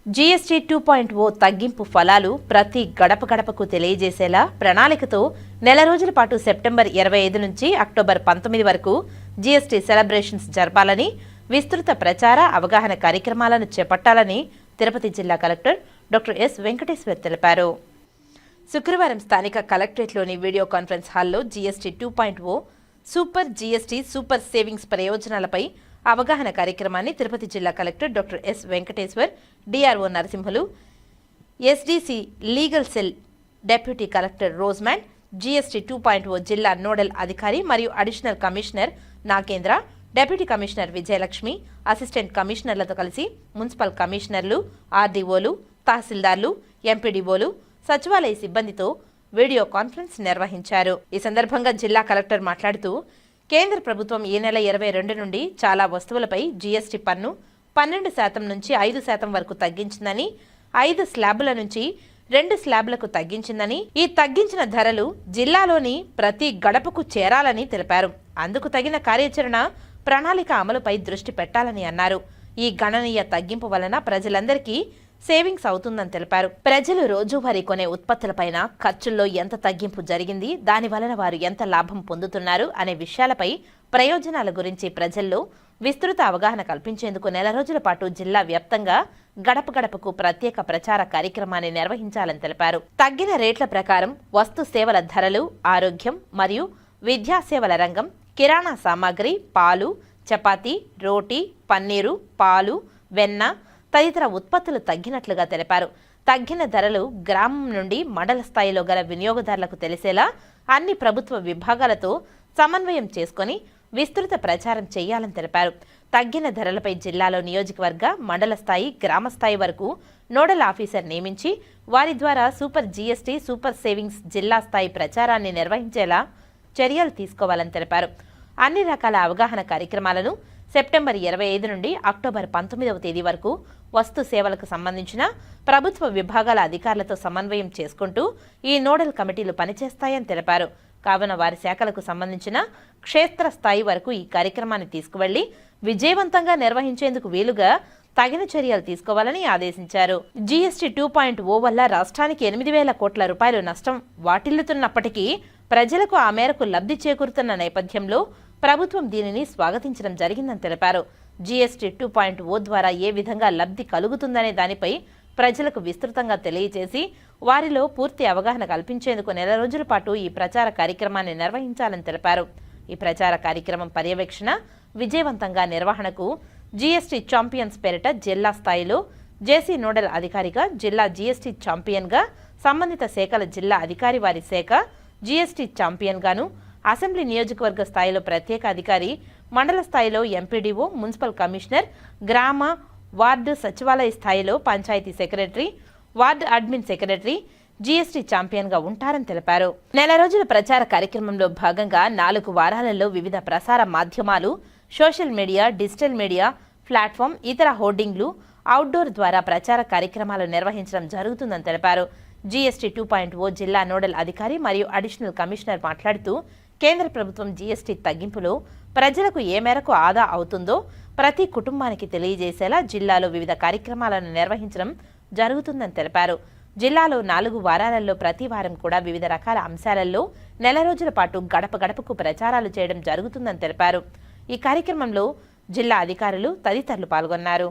GST 2.0 తగ్గింపు ఫలాలు ప్రతి గడప గడపకు తెలియజేసేలా ప్రణాళికతో నెల రోజుల పాటు సెప్టెంబర్ 25 నుంచి అక్టోబర్ 19 వరకు జీఎస్టీ సెలబ్రేషన్స్ జరపాలని, విస్తృత ప్రచార అవగాహన కార్యక్రమాలను చేపట్టాలని తిరుపతి జిల్లా కలెక్టర్ డాక్టర్ ఎస్ వెంకటేశ్వర్ తెలిపారు. శుక్రవారం స్థానిక కలెక్టరేట్లోని వీడియో కాన్ఫరెన్స్ హాల్లో GST 2.0 super GST super savings ప్రయోజనాలపై అవగాహన కార్యక్రమాన్ని తిరుపతి జిల్లా collector doctor S Venkateshwar, DRO Narasimhulu, SDC legal cell deputy collector రోజ్మ్యాన్, జీఎస్టీ 2.0 జిల్లా నోడల్ అధికారి మరియు additional commissioner Nagendra, deputy commissioner Vijayalakshmi, assistant కమిషనర్లతో కలిసి మున్సిపల్ కమిషనర్లు, ఆర్డీఓలు, తహసీల్దార్లు, ఎంపీడీఓలు, సచివాలయ సిబ్బందితో వీడియో కాన్ఫరెన్స్ నిర్వహించారు. ఈ సందర్భంగా జిల్లా కలెక్టర్ మాట్లాడుతూ, కేంద్ర ప్రభుత్వం ఈ నెల 22 నుండి చాలా వస్తువులపై జీఎస్టీ పన్ను 12% నుంచి 5% వరకు తగ్గించిందని, 5 స్లాబుల నుంచి 2 స్లాబులకు తగ్గించిందని, ఈ తగ్గించిన ధరలు జిల్లాలోని ప్రతి గడపకు చేరాలని తెలిపారు. అందుకు తగిన కార్యాచరణ ప్రణాళిక అమలుపై దృష్టి పెట్టాలని అన్నారు. ఈ గణనీయ తగ్గింపు వలన ప్రజలందరికీ సేవింగ్స్ అవుతుందని తెలిపారు. ప్రజలు రోజువారీ కొనే ఉత్పత్తులపైన ఖర్చుల్లో ఎంత తగ్గింపు జరిగింది, దాని వలన వారు ఎంత లాభం పొందుతున్నారు అనే విషయాలపై ప్రయోజనాల గురించి ప్రజల్లో విస్తృత అవగాహన కల్పించేందుకు నెల రోజుల పాటు జిల్లా వ్యాప్తంగా గడప గడపకు ప్రత్యేక ప్రచార కార్యక్రమాన్ని నిర్వహించాలని తెలిపారు. తగ్గిన రేట్ల ప్రకారం వస్తు సేవల ధరలు, ఆరోగ్యం మరియు విద్యా సేవల రంగం, కిరాణా సామాగ్రి, పాలు, చపాతీ, రోటీ, పన్నీరు, పాలు, వెన్న తదితర ఉత్పత్తులు తగ్గినట్లుగా తెలిపారు. తగ్గిన ధరలు గ్రామం నుండి మండల స్థాయిలో గల వినియోగదారులకు తెలిసేలా అన్ని ప్రభుత్వ విభాగాలతో సమన్వయం చేసుకుని విస్తృత ప్రచారం చేయాలని తెలిపారు. తగ్గిన ధరలపై జిల్లాలో నియోజకవర్గ, మండల స్థాయి, గ్రామ స్థాయి వరకు నోడల్ ఆఫీసర్ నియమించి వారి ద్వారా సూపర్ జీఎస్టీ సూపర్ సేవింగ్స్ జిల్లా స్థాయి ప్రచారాన్ని నిర్వహించేలా చర్యలు తీసుకోవాలని తెలిపారు. అన్ని రకాల అవగాహన కార్యక్రమాలను సెప్టెంబర్ 25 నుండి అక్టోబర్ 19వ తేదీ వరకు వస్తు సేవలకు సంబంధించిన ప్రభుత్వ విభాగాల అధికారులతో సమన్వయం చేసుకుంటూ ఈ నోడల్ కమిటీలు పనిచేస్తాయని తెలిపారు. కావున వారి శాఖలకు సంబంధించిన క్షేత్ర స్థాయి వరకు ఈ కార్యక్రమాన్ని తీసుకువెళ్లి విజయవంతంగా నిర్వహించేందుకు వీలుగా తగిన చర్యలు తీసుకోవాలని ఆదేశించారు. జీఎస్టీ 2.0 వల్ల రాష్ట్రానికి 8,000 కోట్ల రూపాయలు నష్టం వాటిల్లుతున్నప్పటికీ ప్రజలకు ఆ మేరకు లబ్ధి చేకూరుతున్న నేపథ్యంలో ప్రభుత్వం దీనిని స్వాగతించడం జరిగిందని తెలిపారు. జీఎస్టీ 2.0 ద్వారా ఏ విధంగా లబ్ధి కలుగుతుందనే దానిపై ప్రజలకు విస్తృతంగా తెలియజేసి వారిలో పూర్తి అవగాహన కల్పించేందుకు నెల రోజుల పాటు ఈ ప్రచార కార్యక్రమాన్ని నిర్వహించాలని తెలిపారు. ఈ ప్రచార కార్యక్రమం పర్యవేక్షణ, విజయవంతంగా నిర్వహణకు జీఎస్టీ ఛాంపియన్స్ పేరిట జిల్లా స్థాయిలో జేసీ నోడల్ అధికారిగా, జిల్లా జీఎస్టీ ఛాంపియన్గా, సంబంధిత శాఖల జిల్లా అధికారి వారి శాఖ జీఎస్టీ ఛాంపియన్గాను, అసెంబ్లీ నియోజకవర్గ స్థాయిలో ప్రత్యేక అధికారి, మండల స్థాయిలో ఎంపీడీఓ, మున్సిపల్ కమిషనర్, గ్రామ, వార్డు సచివాలయ స్థాయిలో panchayat secretary, ward admin secretary GST ఛాంపియన్గా ఉంటారని తెలిపారు. నెల రోజుల ప్రచార కార్యక్రమంలో భాగంగా 4 వారాలలో వివిధ ప్రసార మాధ్యమాలు, social media, digital media platform, ఇతర హోర్డింగ్లు, అవుట్డోర్ ద్వారా ప్రచార కార్యక్రమాలు నిర్వహించడం జరుగుతుందని తెలిపారు. జీఎస్టీ 2.0 జిల్లా నోడల్ అధికారి మరియు అడిషనల్ కమిషనర్ మాట్లాడుతూ, కేంద్ర ప్రభుత్వం జీఎస్టీ తగ్గింపులో ప్రజలకు ఏ మేరకు ఆదా అవుతుందో ప్రతి కుటుంబానికి తెలియజేసేలా జిల్లాలో వివిధ కార్యక్రమాలను నిర్వహించడం జరుగుతుందని తెలిపారు. జిల్లాలో 4 వారాలలో ప్రతి వారం కూడా వివిధ రకాల అంశాలలో నెల రోజుల పాటు గడప గడపకు ప్రచారాలు చేయడం జరుగుతుందని తెలిపారు. ఈ కార్యక్రమంలో జిల్లా అధికారులు తదితరులు పాల్గొన్నారు.